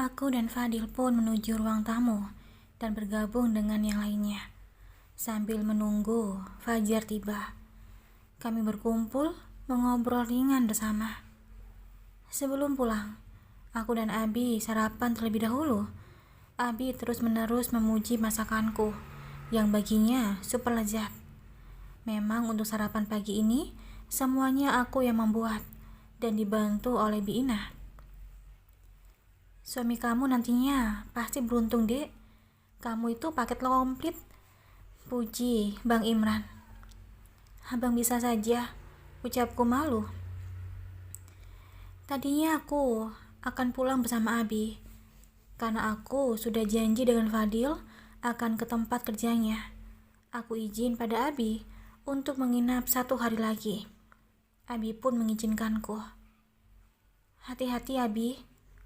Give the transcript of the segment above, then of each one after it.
Aku dan Fadil pun menuju ruang tamu dan bergabung dengan yang lainnya. Sambil menunggu fajar tiba, kami berkumpul mengobrol ringan bersama. Sebelum pulang, aku dan Abi sarapan terlebih dahulu. Abi terus-menerus memuji masakanku yang baginya super lezat. Memang untuk sarapan pagi ini, semuanya aku yang membuat dan dibantu oleh Biina. Suami kamu nantinya pasti beruntung, Dek. Kamu itu paket komplit, puji Bang Imran. Abang bisa saja, ucapku malu. Tadinya aku akan pulang bersama Abi, karena aku sudah janji dengan Fadil akan ke tempat kerjanya. Aku izin pada Abi untuk menginap 1 hari lagi. Abi pun mengizinkanku. Hati-hati Abi,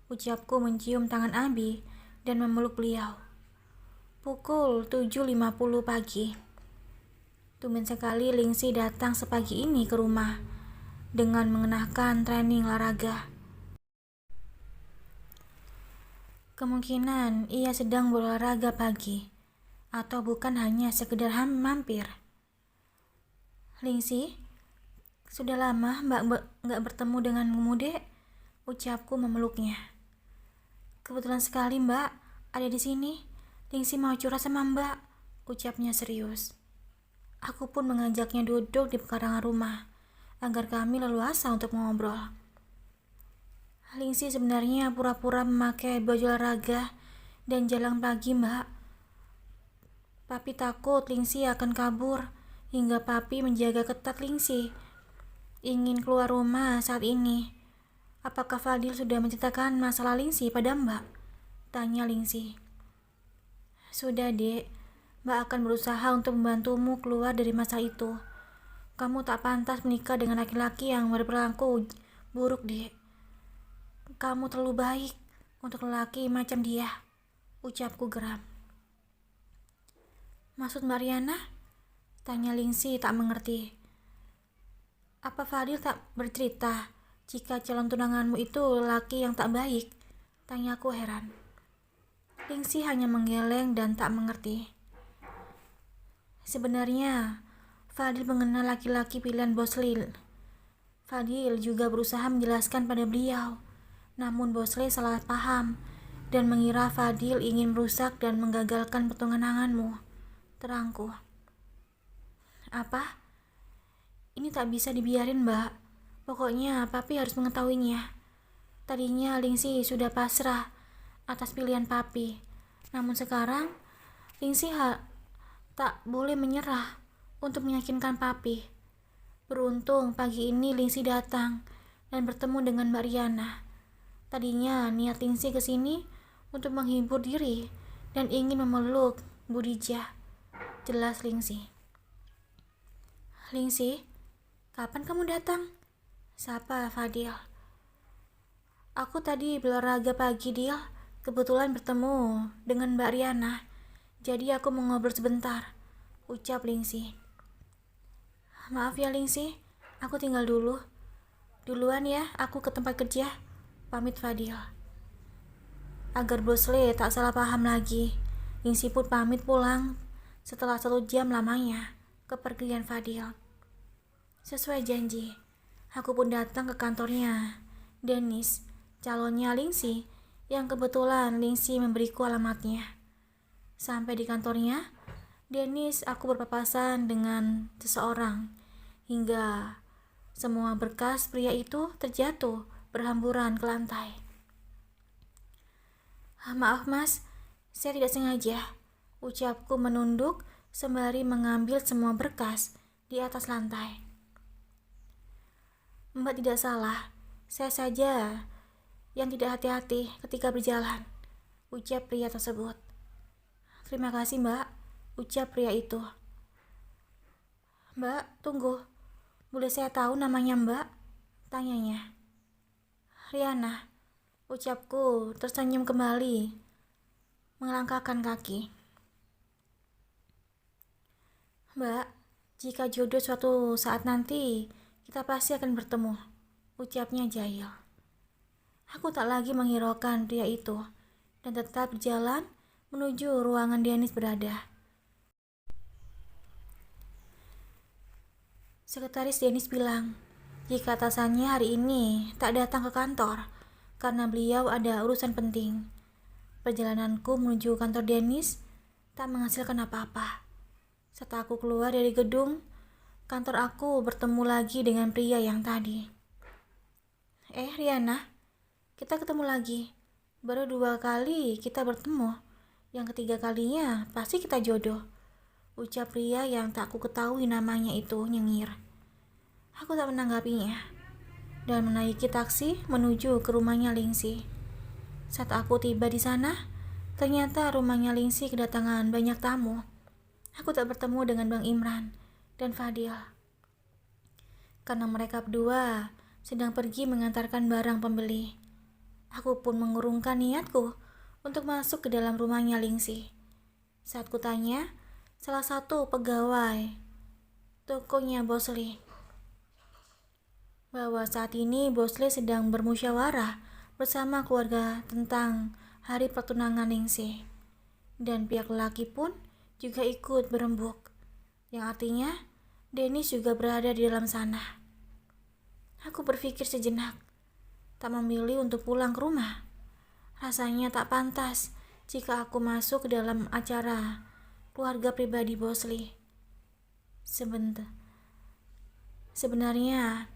ucapku mencium tangan Abi dan memeluk beliau. Pukul 7.50 pagi. Tumben sekali Lingsi datang sepagi ini ke rumah dengan mengenakan training olahraga. Kemungkinan ia sedang berolahraga pagi atau bukan hanya sekedar mampir. Lingsi, sudah lama Mbak nggak bertemu denganmu, Dek, ucapku memeluknya. Kebetulan sekali Mbak ada di sini. Lingsi mau curhat sama Mbak, ucapnya serius. Aku pun mengajaknya duduk di pekarangan rumah agar kami leluasa untuk mengobrol. Lingsi sebenarnya pura-pura memakai baju olahraga dan jalan pagi, Mbak. Papi takut Lingsi akan kabur hingga Papi menjaga ketat Lingsi. Ingin keluar rumah saat ini. Apakah Fadil sudah menceritakan masalah Lingsi pada Mbak? Tanya Lingsi. Sudah, Dek. Mbak akan berusaha untuk membantumu keluar dari masa itu. Kamu tak pantas menikah dengan laki-laki yang berperilaku buruk, Dek. Kamu terlalu baik untuk lelaki macam dia, ucapku geram. Maksud Mbak Riana? Tanya Lingsi tak mengerti. Apa Fadil tak bercerita jika calon tunanganmu itu lelaki yang tak baik? Tanyaku heran. Lingsi hanya menggeleng dan tak mengerti. Sebenarnya, Fadil mengenal laki-laki pilihan Bos Lil. Fadil juga berusaha menjelaskan pada beliau. Namun Bos Lil salah paham dan mengira Fadil ingin merusak dan menggagalkan pertunanganmu. Terangku. Apa? Ini tak bisa dibiarin, Mbak. Pokoknya Papi harus mengetahuinya. Tadinya Lingsi sudah pasrah atas pilihan Papi. Namun sekarang Lingsi tak boleh menyerah untuk meyakinkan Papi. Beruntung pagi ini Lingsi datang dan bertemu dengan Mbak Riana. Tadinya niat Lingsi ke sini untuk menghibur diri dan ingin memeluk Bu Dijah. Jelas Lingsi. Lingsi, kapan kamu datang? Sapa Fadil. Aku tadi berolahraga pagi, Dil. Kebetulan bertemu dengan Mbak Riana. Jadi aku mau ngobrol sebentar, ucap Lingsi. Maaf ya Lingsi, aku tinggal dulu. Duluan ya, aku ke tempat kerja, pamit Fadil. Agar Bos Le tak salah paham lagi, Lingsi pun pamit pulang setelah 1 jam lamanya kepergian Fadil. Sesuai janji, aku pun datang ke kantornya Dennis, calonnya Lingsi, yang kebetulan Lingsi memberiku alamatnya. Sampai di kantornya Dennis, aku berpapasan dengan seseorang hingga semua berkas pria itu terjatuh berhamburan ke lantai. Maaf Mas, saya tidak sengaja, ucapku menunduk sembari mengambil semua berkas di atas lantai. Mbak tidak salah, saya saja yang tidak hati-hati ketika berjalan, ucap pria tersebut. Terima kasih Mbak, ucap pria itu. Mbak, tunggu. Boleh saya tahu namanya Mbak? Tanyanya. Riana, ucapku tersenyum kembali, melangkahkan kaki. Mbak, jika jodoh suatu saat nanti, kita pasti akan bertemu, ucapnya jahil. Aku tak lagi menghiraukan pria itu dan tetap berjalan menuju ruangan Dennis berada. Sekretaris Dennis bilang, jika atasannya hari ini tak datang ke kantor karena beliau ada urusan penting. Perjalananku menuju kantor Dennis tak menghasilkan apa-apa. Saat aku keluar dari gedung kantor, aku bertemu lagi dengan pria yang tadi. Riana, kita ketemu lagi. Baru 2 kali kita bertemu. Yang ketiga kalinya pasti kita jodoh, ucap pria yang tak ku ketahui namanya itu nyengir. Aku tak menanggapinya dan menaiki taksi menuju ke rumahnya Lingsi. Saat aku tiba di sana, ternyata rumahnya Lingsi kedatangan banyak tamu. Aku tak bertemu dengan Bang Imran dan Fadil karena mereka berdua sedang pergi mengantarkan barang pembeli. Aku pun mengurungkan niatku untuk masuk ke dalam rumahnya Lingsi. Saat kutanya, salah satu pegawai tokonya Bosli bahwa saat ini Bosli sedang bermusyawarah bersama keluarga tentang hari pertunangan Lingsi, dan pihak lelaki pun juga ikut berembuk, yang artinya Dennis juga berada di dalam sana. Aku berpikir sejenak, tak memilih untuk pulang ke rumah. Rasanya tak pantas jika aku masuk ke dalam acara keluarga pribadi Bosli. Sebenarnya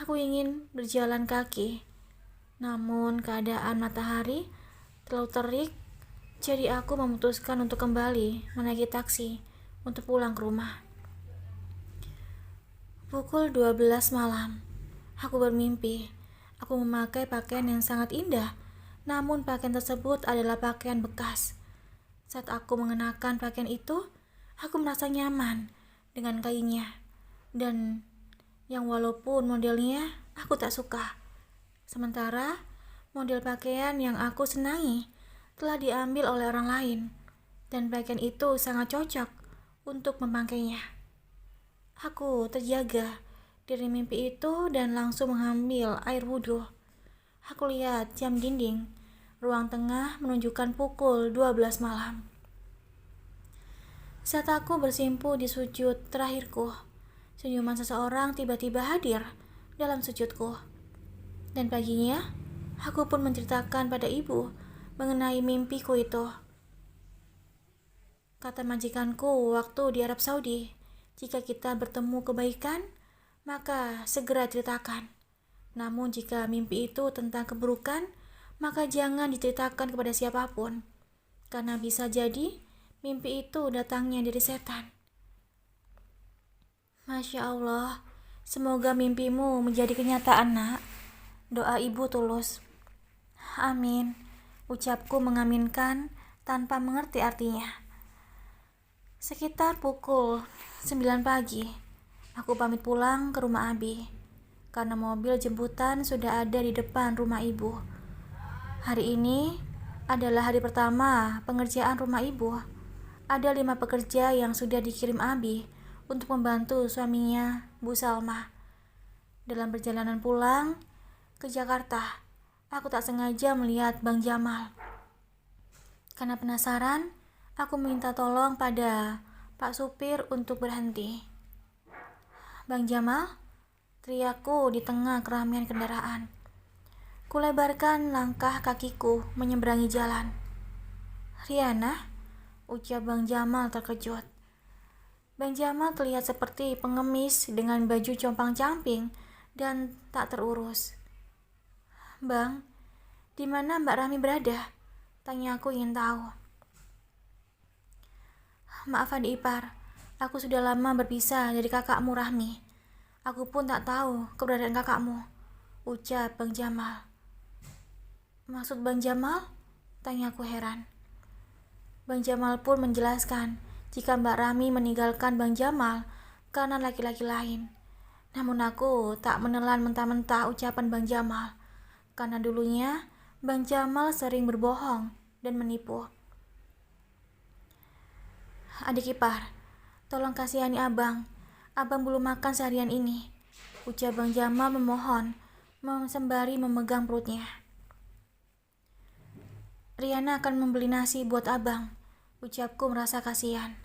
aku ingin berjalan kaki, namun keadaan matahari terlalu terik, jadi aku memutuskan untuk kembali menaiki taksi untuk pulang ke rumah. Pukul 12 malam, aku bermimpi. Aku memakai pakaian yang sangat indah, namun pakaian tersebut adalah pakaian bekas. Saat aku mengenakan pakaian itu, aku merasa nyaman dengan kainnya, dan yang walaupun modelnya aku tak suka. Sementara model pakaian yang aku senangi telah diambil oleh orang lain, dan pakaian itu sangat cocok untuk memakainya. Aku terjaga dari mimpi itu dan langsung mengambil air wudhu. Aku lihat jam dinding ruang tengah menunjukkan pukul 12 malam. Saat aku bersimpu di sujud terakhirku, senyuman seseorang tiba-tiba hadir dalam sujudku. Dan paginya, aku pun menceritakan pada ibu mengenai mimpiku itu. Kata majikanku waktu di Arab Saudi, jika kita bertemu kebaikan, maka segera ceritakan. Namun jika mimpi itu tentang keburukan, maka jangan diceritakan kepada siapapun, karena bisa jadi mimpi itu datangnya dari setan. Masya Allah, semoga mimpimu menjadi kenyataan, nak. Doa ibu tulus. Amin, ucapku mengaminkan tanpa mengerti artinya. Sekitar pukul 9 pagi, aku pamit pulang ke rumah Abi, karena mobil jemputan sudah ada di depan rumah ibu. Hari ini adalah hari pertama pengerjaan rumah ibu. Ada 5 pekerja yang sudah dikirim Abi untuk membantu suaminya, Bu Salma. Dalam perjalanan pulang ke Jakarta, aku tak sengaja melihat Bang Jamal. Karena penasaran, aku minta tolong pada Pak supir untuk berhenti. Bang Jamal, teriakku di tengah keramaian kendaraan. Kulebarkan langkah kakiku menyeberangi jalan. Riana, ucap Bang Jamal terkejut. Bang Jamal terlihat seperti pengemis dengan baju compang-camping dan tak terurus. Bang, di mana Mbak Rami berada? Tanya aku ingin tahu. Maaf adik ipar, aku sudah lama berpisah dari kakakmu Rahmi. Aku pun tak tahu keberadaan kakakmu, ucap Bang Jamal. Maksud Bang Jamal? Tanya aku heran. Bang Jamal pun menjelaskan jika Mbak Rami meninggalkan Bang Jamal karena laki-laki lain. Namun aku tak menelan mentah-mentah ucapan Bang Jamal, karena dulunya Bang Jamal sering berbohong dan menipu. Adik ipar, tolong kasihani abang. Abang belum makan seharian ini, ucap Bang Jamal memohon, sembari memegang perutnya. Riana akan membeli nasi buat abang, ucapku merasa kasihan.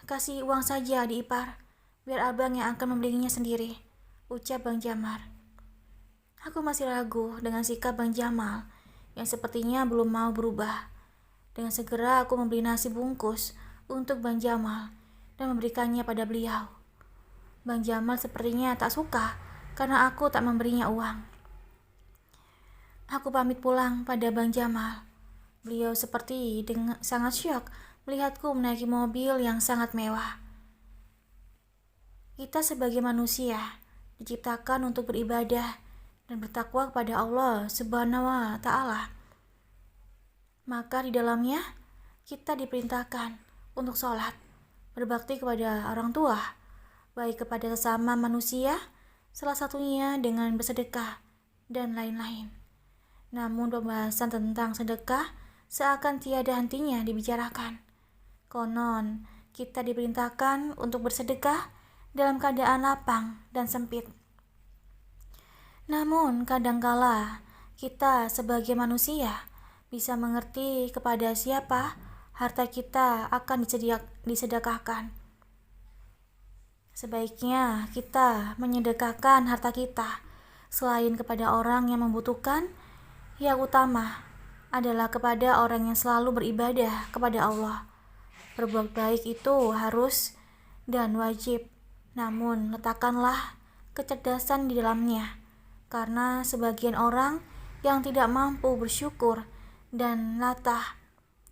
Kasih uang saja di Ipar, biar abang yang akan membelinya sendiri, ucap Bang Jamar. Aku masih ragu dengan sikap Bang Jamal yang sepertinya belum mau berubah. Dengan segera aku membeli nasi bungkus untuk Bang Jamal dan memberikannya pada beliau. Bang Jamal sepertinya tak suka karena aku tak memberinya uang. Aku pamit pulang pada Bang Jamal. Beliau seperti sangat syok melihatku menaiki mobil yang sangat mewah. Kita sebagai manusia diciptakan untuk beribadah dan bertakwa kepada Allah Subhanahu wa Ta'ala. Maka di dalamnya kita diperintahkan untuk sholat, berbakti kepada orang tua, baik kepada sesama manusia, salah satunya dengan bersedekah, dan lain-lain. Namun pembahasan tentang sedekah seakan tiada hentinya dibicarakan. Konon, kita diperintahkan untuk bersedekah dalam keadaan lapang dan sempit. Namun kadangkala kita sebagai manusia bisa mengerti kepada siapa harta kita akan disedekahkan. Sebaiknya kita menyedekahkan harta kita selain kepada orang yang membutuhkan, yang utama adalah kepada orang yang selalu beribadah kepada Allah. Berbuat baik itu harus dan wajib, namun letakkanlah kecerdasan di dalamnya, karena sebagian orang yang tidak mampu bersyukur dan latah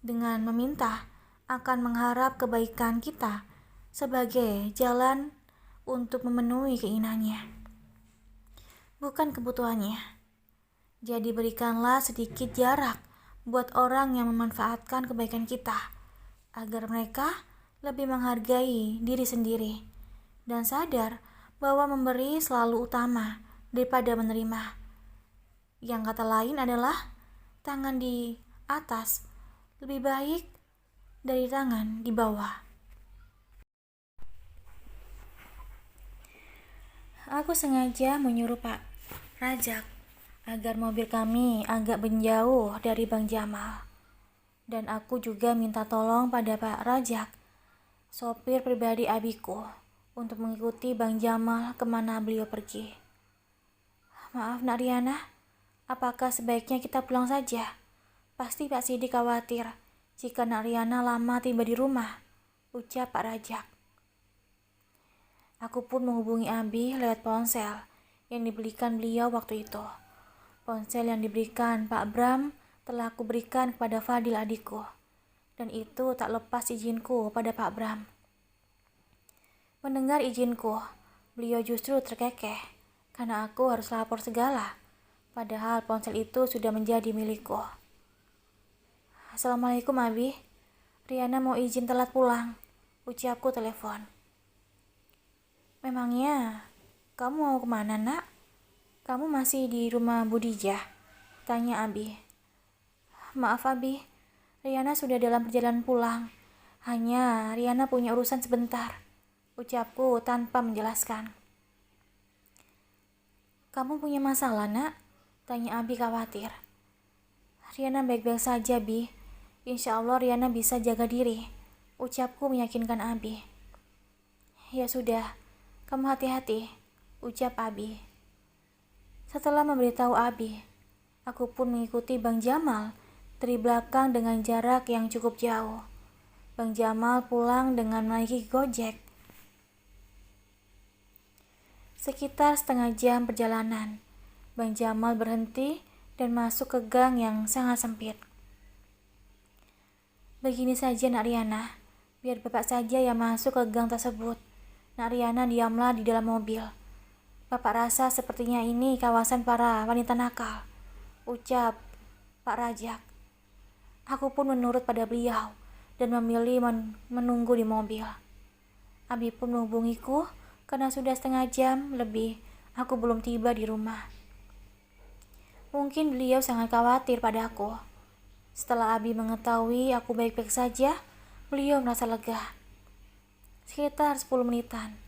dengan meminta akan mengharap kebaikan kita sebagai jalan untuk memenuhi keinginannya, bukan kebutuhannya. Jadi berikanlah sedikit jarak buat orang yang memanfaatkan kebaikan kita, agar mereka lebih menghargai diri sendiri dan sadar bahwa memberi selalu utama daripada menerima. Yang kata lain adalah tangan di atas lebih baik dari tangan di bawah. Aku sengaja menyuruh Pak Rajak agar mobil kami agak menjauh dari Bang Jamal. Dan aku juga minta tolong pada Pak Rajak, sopir pribadi abiku, untuk mengikuti Bang Jamal kemana beliau pergi. Maaf Nak Riana, apakah sebaiknya kita pulang saja? Pasti Pak Sidik khawatir jika Nak Riana lama tiba di rumah, ucap Pak Rajak. Aku pun menghubungi Abi lewat ponsel yang dibelikan beliau waktu itu. Ponsel yang diberikan Pak Bram telah aku berikan kepada Fadil adikku, dan itu tak lepas izinku pada Pak Bram. Mendengar izinku, beliau justru terkekeh karena aku harus lapor segala, padahal ponsel itu sudah menjadi milikku. Assalamualaikum Abi, Riana mau izin telat pulang, ucapku telepon. Memangnya kamu mau kemana Nak? Kamu masih di rumah Budijah? Tanya Abi. Maaf Abi, Riana sudah dalam perjalanan pulang. Hanya Riana punya urusan sebentar, ucapku tanpa menjelaskan. Kamu punya masalah Nak? Tanya Abi khawatir. Riana baik-baik saja Bi, insya Allah Riana bisa jaga diri, ucapku meyakinkan Abi. Ya sudah, kamu hati-hati, ucap Abi. Setelah memberitahu Abi, aku pun mengikuti Bang Jamal dari belakang dengan jarak yang cukup jauh. Bang Jamal pulang dengan menaiki Gojek. Sekitar setengah jam perjalanan, Bang Jamal berhenti dan masuk ke gang yang sangat sempit. Begini saja Nak Riana, biar Bapak saja yang masuk ke gang tersebut. Nak Riana diamlah di dalam mobil. Bapak rasa sepertinya ini kawasan para wanita nakal, ucap Pak Rajak. Aku pun menurut pada beliau dan memilih menunggu di mobil. Abi pun menghubungiku karena sudah setengah jam lebih aku belum tiba di rumah. Mungkin beliau sangat khawatir padaku. Setelah Abi mengetahui aku baik-baik saja, beliau merasa lega. Sekitar 10 menitan,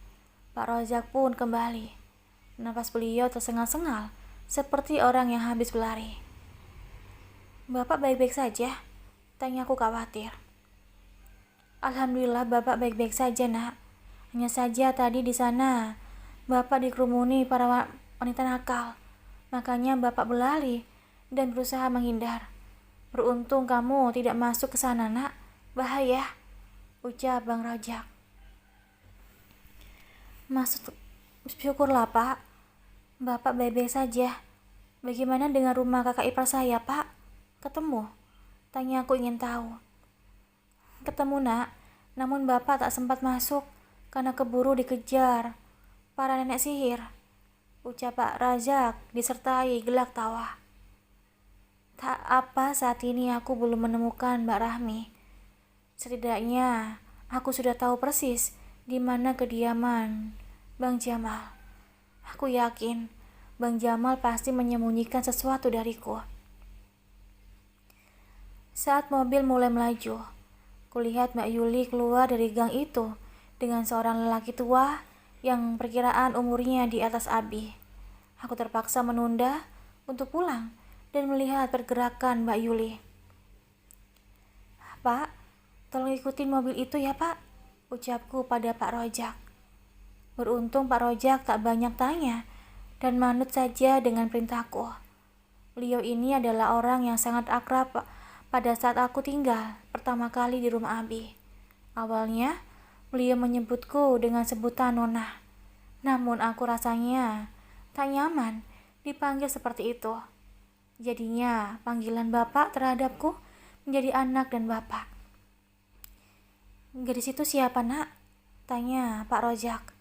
Pak Rajak pun kembali. Nafas beliau tersengal-sengal, seperti orang yang habis berlari. Bapak baik-baik saja? Tanya aku khawatir. Alhamdulillah Bapak baik-baik saja, Nak. Hanya saja tadi di sana Bapak dikerumuni para wanita nakal. Makanya Bapak berlari dan berusaha menghindar. Beruntung kamu tidak masuk ke sana, Nak. Bahaya, ucap Bang Rojak. Maksud, syukurlah Pak. Bapak baik-baik saja. Bagaimana dengan rumah kakak ipar saya, Pak? Ketemu? Tanya aku ingin tahu. Ketemu, Nak. Namun Bapak tak sempat masuk karena keburu dikejar para nenek sihir, ucap Pak Rajak disertai gelak tawa. Tak apa, saat ini aku belum menemukan Mbak Rahmi. Setidaknya aku sudah tahu persis di mana kediaman Bang Jamal. Aku yakin Bang Jamal pasti menyembunyikan sesuatu dariku. Saat mobil mulai melaju, kulihat Mbak Yuli keluar dari gang itu dengan seorang lelaki tua yang perkiraan umurnya di atas Abi. Aku terpaksa menunda untuk pulang dan melihat pergerakan Mbak Yuli. Pak, tolong ikutin mobil itu ya Pak, ucapku pada Pak Rojak. Beruntung Pak Rojak tak banyak tanya dan manut saja dengan perintahku. Beliau ini adalah orang yang sangat akrab pada saat aku tinggal pertama kali di rumah Abi. Awalnya, beliau menyebutku dengan sebutan Nona. Namun aku rasanya tak nyaman dipanggil seperti itu. Jadinya panggilan Bapak terhadapku menjadi anak dan Bapak. Gadis itu siapa, Nak? Tanya Pak Rojak.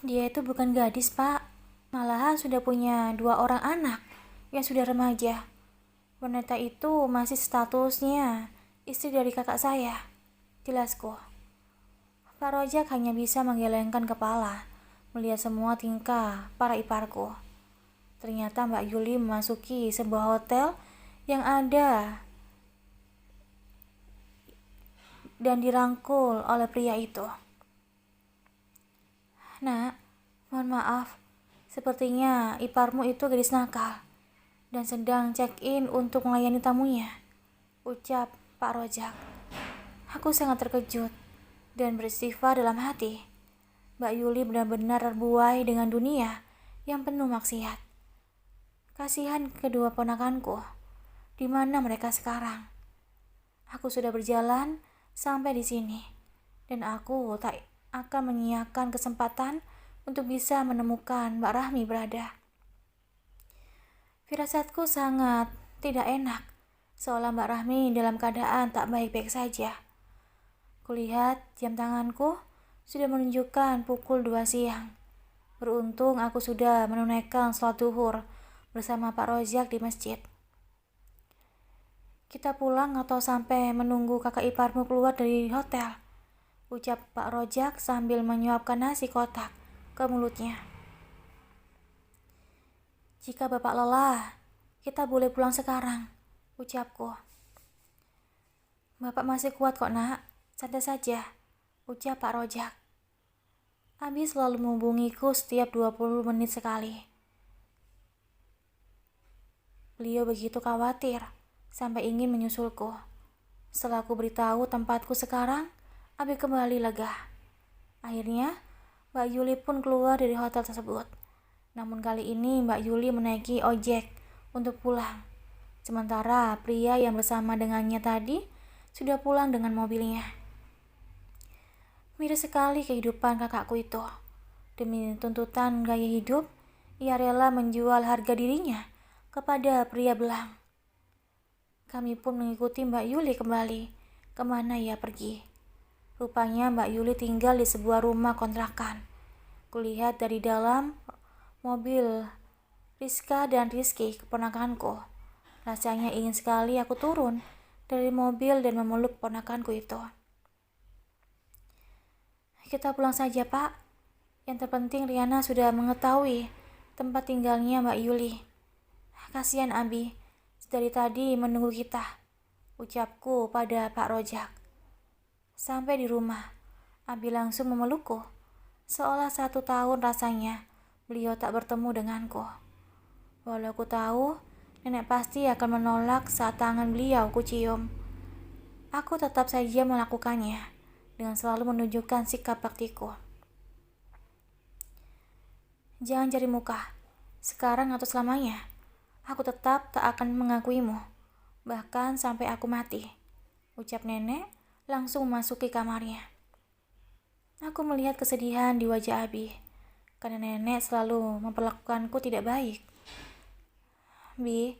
Dia itu bukan gadis, Pak. Malahan sudah punya 2 orang anak yang sudah remaja. Wanita itu masih statusnya istri dari kakak saya, jelasku. Pak Rojak hanya bisa menggelengkan kepala melihat semua tingkah para iparku. Ternyata Mbak Yuli memasuki sebuah hotel yang ada dan dirangkul oleh pria itu. Nak, mohon maaf, sepertinya iparmu itu gadis nakal dan sedang check-in untuk melayani tamunya, ucap Pak Rojak. Aku sangat terkejut dan beristighfar dalam hati. Mbak Yuli benar-benar terbuai dengan dunia yang penuh maksiat. Kasihan kedua ponakanku. Di mana mereka sekarang? Aku sudah berjalan sampai di sini dan aku tak akan menyia-nyiakan kesempatan untuk bisa menemukan Mbak Rahmi berada. Firasatku sangat tidak enak, seolah Mbak Rahmi dalam keadaan tak baik-baik saja. Kulihat jam tanganku sudah menunjukkan pukul 2 siang. Beruntung aku sudah menunaikan sholat zuhur bersama Pak Rojak di masjid. Kita pulang atau sampai menunggu kakak iparmu keluar dari hotel, ucap Pak Rojak sambil menyuapkan nasi kotak ke mulutnya. Jika Bapak lelah, kita boleh pulang sekarang, ucapku. Bapak masih kuat kok, Nak. Santai saja, ucap Pak Rojak. Abi selalu menghubungiku setiap 20 menit sekali. Beliau begitu khawatir sampai ingin menyusulku. Setelah aku beritahu tempatku sekarang, Abi kembali lega. Akhirnya, Mbak Yuli pun keluar dari hotel tersebut. Namun kali ini Mbak Yuli menaiki ojek untuk pulang. Sementara pria yang bersama dengannya tadi sudah pulang dengan mobilnya. Miris sekali kehidupan kakakku itu. Demi tuntutan gaya hidup, ia rela menjual harga dirinya kepada pria belang. Kami pun mengikuti Mbak Yuli kembali kemana ia pergi. Rupanya Mbak Yuli tinggal di sebuah rumah kontrakan. Kulihat dari dalam mobil Rizka dan Rizky, keponakanku. Rasanya ingin sekali aku turun dari mobil dan memeluk keponakanku itu. Kita pulang saja, Pak. Yang terpenting Riana sudah mengetahui tempat tinggalnya Mbak Yuli. Kasihan Abi, dari tadi menunggu kita, ucapku pada Pak Rojak. Sampai di rumah, Abi langsung memelukku. Seolah 1 tahun rasanya beliau tak bertemu denganku. Walau aku tahu nenek pasti akan menolak saat tangan beliau kucium, aku tetap saja melakukannya dengan selalu menunjukkan sikap baktiku. Jangan cari muka, sekarang atau selamanya. Aku tetap tak akan mengakuimu, bahkan sampai aku mati, ucap nenek langsung memasuki kamarnya. Aku melihat kesedihan di wajah Abi, karena nenek selalu memperlakukanku tidak baik. Bi,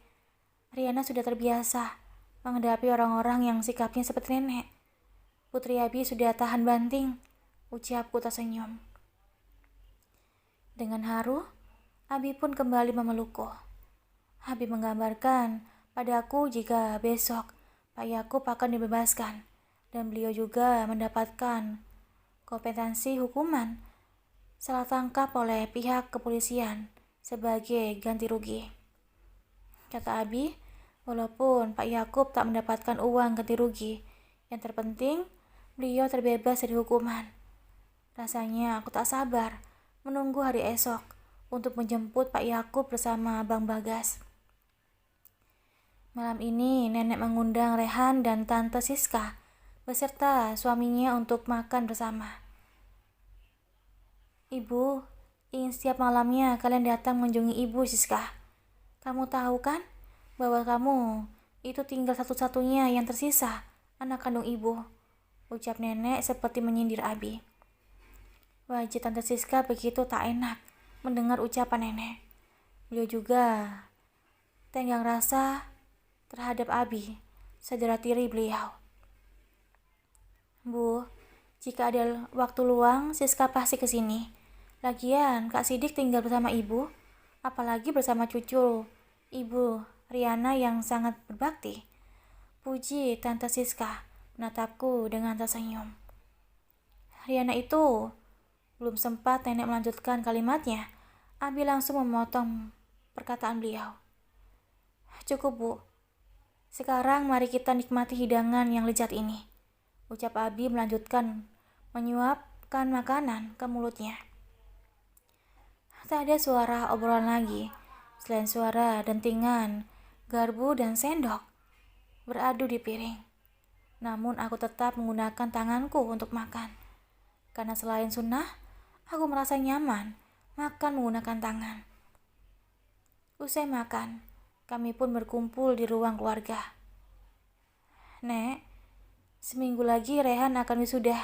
Riana sudah terbiasa menghadapi orang-orang yang sikapnya seperti nenek. Putri Abi sudah tahan banting, ucapku tersenyum. Dengan haru, Abi pun kembali memelukku. Abi menggambarkan padaku jika besok Pak Yakub akan dibebaskan dan beliau juga mendapatkan kompetensi hukuman salah tangkap oleh pihak kepolisian sebagai ganti rugi. Kata Abi, walaupun Pak Yakub tak mendapatkan uang ganti rugi, yang terpenting beliau terbebas dari hukuman. Rasanya aku tak sabar menunggu hari esok untuk menjemput Pak Yakub bersama Bang Bagas. Malam ini nenek mengundang Rehan dan Tante Siska beserta suaminya untuk makan bersama. Ibu, ingin setiap malamnya kalian datang mengunjungi Ibu, Siska. Kamu tahu kan bahwa kamu itu tinggal satu-satunya yang tersisa anak kandung Ibu, ucap nenek seperti menyindir Abi. Wajah Tante Siska begitu tak enak mendengar ucapan nenek. Beliau juga tenggang rasa terhadap Abi, saudara tiri beliau. Bu, jika ada waktu luang, Siska pasti ke sini. Lagian, Kak Sidik tinggal bersama Ibu, apalagi bersama cucu Ibu Riana yang sangat berbakti. Puji Tante Siska menatapku dengan tersenyum. Riana itu belum sempat nenek melanjutkan kalimatnya, Abi langsung memotong perkataan beliau. Cukup, Bu. Sekarang mari kita nikmati hidangan yang lezat ini, ucap Abi melanjutkan menyuapkan makanan ke mulutnya. Tak ada suara obrolan lagi, selain suara dentingan garpu dan sendok beradu di piring. Namun aku tetap menggunakan tanganku untuk makan, karena selain sunnah, aku merasa nyaman makan menggunakan tangan. Usai makan, kami pun berkumpul di ruang keluarga. Nek, seminggu lagi Rehan akan wisuda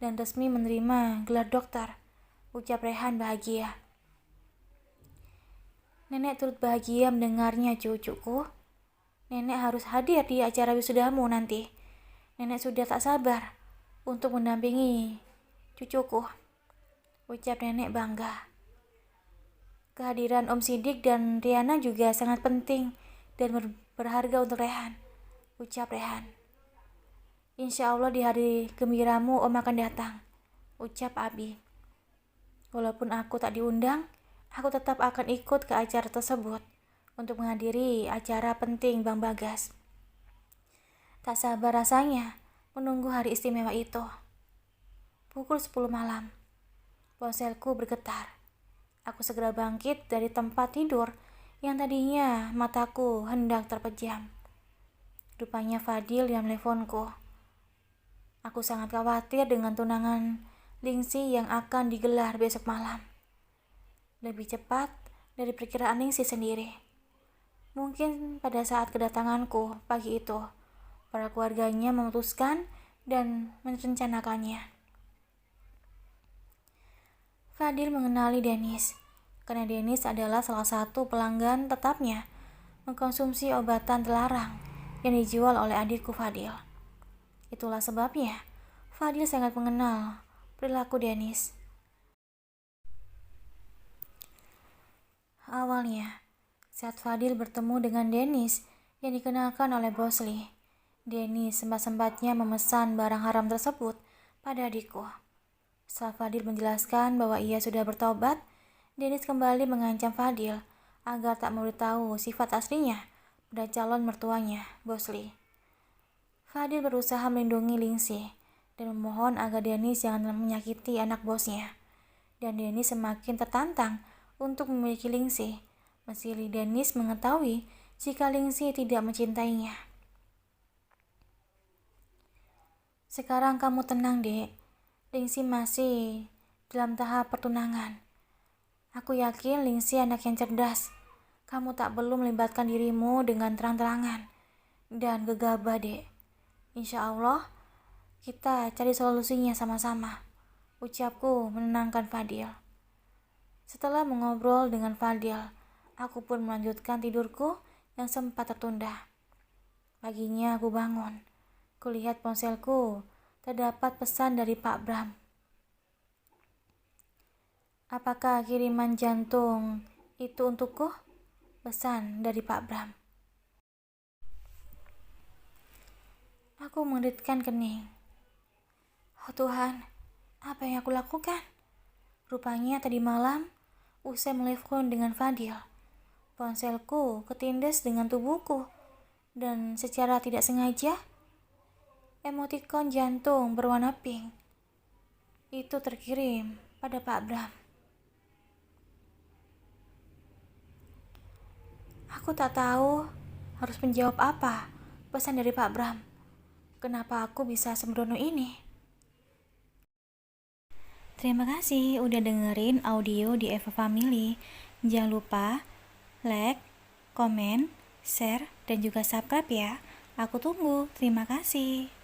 dan resmi menerima gelar dokter, ucap Rehan bahagia. Nenek turut bahagia mendengarnya, cucuku. Nenek harus hadir di acara wisudamu nanti. Nenek sudah tak sabar untuk mendampingi cucuku, ucap nenek bangga. Kehadiran Om Sidik dan Riana juga sangat penting dan berharga untuk Rehan, ucap Rehan. Insya Allah di hari gembiramu Om akan datang, ucap Abi. Walaupun aku tak diundang, aku tetap akan ikut ke acara tersebut untuk menghadiri acara penting Bang Bagas. Tak sabar rasanya menunggu hari istimewa itu. Pukul 10 malam, ponselku bergetar. Aku segera bangkit dari tempat tidur yang tadinya mataku hendak terpejam. Rupanya Fadil yang meneleponku. Aku sangat khawatir dengan tunangan Lingsi yang akan digelar besok malam. Lebih cepat dari perkiraan Lingsi sendiri. Mungkin pada saat kedatanganku pagi itu, para keluarganya memutuskan dan merencanakannya. Fadil mengenali Dennis, karena Dennis adalah salah satu pelanggan tetapnya mengkonsumsi obatan terlarang yang dijual oleh adikku Fadil. Itulah sebabnya Fadil sangat mengenal perilaku Dennis. Awalnya, saat Fadil bertemu dengan Dennis yang dikenalkan oleh Bosli, Dennis sempat-sempatnya memesan barang haram tersebut pada adikku. Setelah Fadil menjelaskan bahwa ia sudah bertobat, Dennis kembali mengancam Fadil agar tak memberitahu sifat aslinya pada calon mertuanya, Bosli. Fadil berusaha melindungi Lingsi dan memohon agar Dennis jangan menyakiti anak bosnya. Dan Dennis semakin tertantang untuk memiliki Lingsi, Meski Dennis mengetahui jika Lingxi tidak mencintainya. Sekarang kamu tenang, Dek. Lingxi masih dalam tahap pertunangan. Aku yakin Lingxi anak yang cerdas. Kamu tak perlu melibatkan dirimu dengan terang-terangan dan gegabah, Dek. Insya Allah, kita cari solusinya sama-sama. Ucapku menenangkan Fadil. Setelah mengobrol dengan Fadil, aku pun melanjutkan tidurku yang sempat tertunda. Paginya aku bangun. Kulihat ponselku, terdapat pesan dari Pak Bram. Apakah kiriman jantung itu untukku? Pesan dari Pak Bram. Aku mengeritkan kening. Oh Tuhan, apa yang aku lakukan? Rupanya tadi malam, usai melelpon dengan Fadil, ponselku ketindas dengan tubuhku, dan secara tidak sengaja, emotikon jantung berwarna pink itu terkirim pada Pak Bram. Aku tak tahu harus menjawab apa pesan dari Pak Bram. Kenapa aku bisa sembrono ini? Terima kasih udah dengerin audio di Eva Family. Jangan lupa like, komen, share, dan juga subscribe ya. Aku tunggu. Terima kasih.